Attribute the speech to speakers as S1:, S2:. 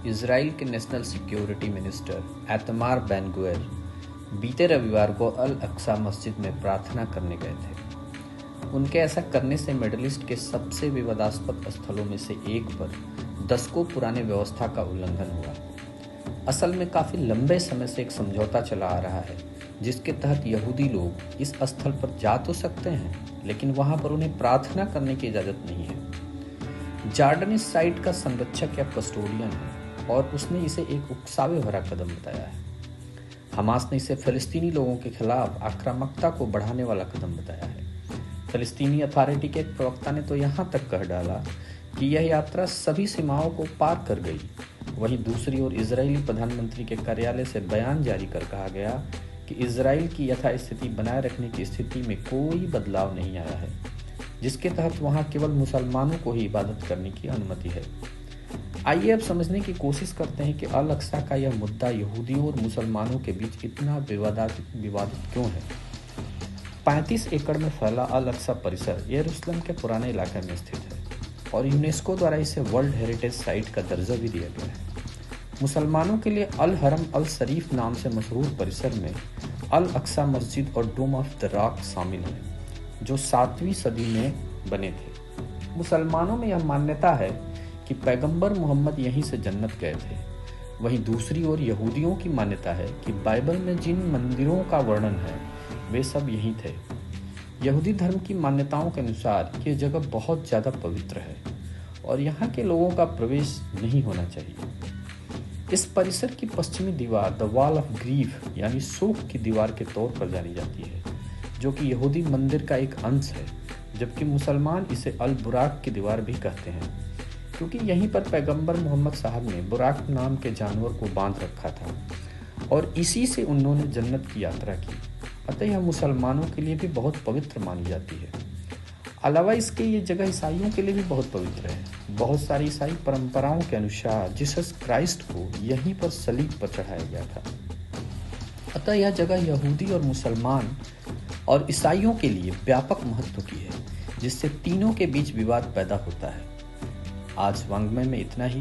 S1: Israel के national security minister एतमार Ben-Gvir बीते रविवार को अल अक्सा मस्जिद में प्रार्थना करने गए थे। उनके ऐसा करने से मिडिल ईस्ट के सबसे विवादास्पद स्थलों में से एक पर दशकों पुराने व्यवस्था का उल्लंघन हुआ। असल में काफ़ी लंबे समय से एक समझौता चला आ रहा है जिसके तहत यहूदी लोग इस स्थल पर जा तो सकते हैं, लेकिन वहां पर उन्हें प्रार्थना करने की इजाज़त नहीं है। जॉर्डन इस साइट का संरक्षक या कस्टोडियन है और उसने इसे एक उकसावे भरा कदम बताया है। हमास ने इसे फ़लस्तीनी लोगों के खिलाफ आक्रामकता को बढ़ाने वाला कदम बताया है। फ़लस्तीनी अथॉरिटी के एक प्रवक्ता ने तो यहाँ तक कह डाला कि यह यात्रा सभी सीमाओं को पार कर गई। वहीं दूसरी ओर इजरायली प्रधानमंत्री के कार्यालय से बयान जारी कर कहा गया कि इजराइल की यथास्थिति बनाए रखने की स्थिति में कोई बदलाव नहीं आया है, जिसके तहत वहां केवल मुसलमानों को ही इबादत करने की अनुमति है। आइए अब समझने की कोशिश करते हैं कि अल अक्सा का यह मुद्दा यहूदियों और मुसलमानों के बीच इतना विवादित क्यों है। 35 एकड़ में फैला अल अक्सा परिसर यरूशलेम के पुराने इलाके में स्थित है और यूनेस्को द्वारा इसे वर्ल्ड हेरिटेज साइट का दर्जा भी दिया गया है। मुसलमानों के लिए अल हरम अल शरीफ नाम से मशहूर परिसर में अल अक्सा मस्जिद और डोम ऑफ द रॉक शामिल हैं, जो 7वीं सदी में बने थे। मुसलमानों में यह मान्यता है कि पैगंबर मोहम्मद यहीं से जन्नत गए थे। वहीं दूसरी ओर यहूदियों की मान्यता है कि बाइबल में जिन मंदिरों का वर्णन है वे सब यहीं थे। यहूदी धर्म की मान्यताओं के अनुसार ये जगह बहुत ज़्यादा पवित्र है और यहाँ के लोगों का प्रवेश नहीं होना चाहिए। इस परिसर की पश्चिमी दीवार द वॉल ऑफ ग्रीफ यानी शोक की दीवार के तौर पर जानी जाती है, जो कि यहूदी मंदिर का एक अंश है, जबकि मुसलमान इसे अल बुराक की दीवार भी कहते हैं, क्योंकि यहीं पर पैगंबर मोहम्मद साहब ने बुराक नाम के जानवर को बांध रखा था और इसी से उन्होंने जन्नत की यात्रा की। अतः यह मुसलमानों के लिए भी बहुत पवित्र मानी जाती है। अलावा इसके ये जगह ईसाइयों के लिए भी बहुत पवित्र है। बहुत सारी ईसाई परंपराओं के अनुसार जीसस क्राइस्ट को यहीं पर सलीब पर चढ़ाया गया था। अतः यह जगह यहूदी और मुसलमान और ईसाइयों के लिए व्यापक महत्व की है, जिससे तीनों के बीच विवाद पैदा होता है। आज वांग्मय में इतना ही।